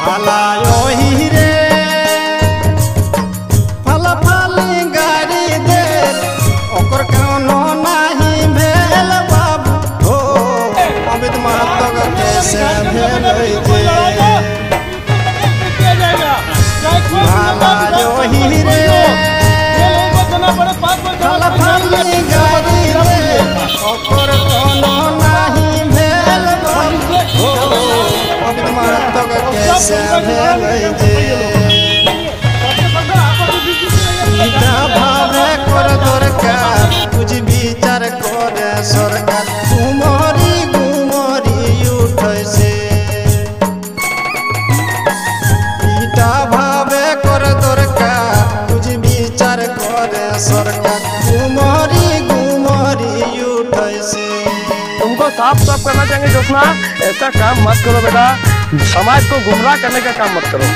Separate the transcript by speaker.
Speaker 1: भाला ओही रे फल फली गाड़ी दे ओकर कोनो नहीं भेल बाबू हो अमित महतो कैसे भेल भाला ओही रे फल फली गाड़ी दे ओकर कोनो नहीं भेल बाबू हो अमित महतो कैसे भेल भावे कर दरकार कुछ विचार करे सरकार घुमरी घुमरी उठे से ईटा भावे कर दरकार कुछ विचार करे सरकार घुमरी घुमरी उठे से।
Speaker 2: तुमको साफ साफ करना चाहिए जोशना, ऐसा काम मत करो बेटा, समाज को गुमराह करने का काम मत करो।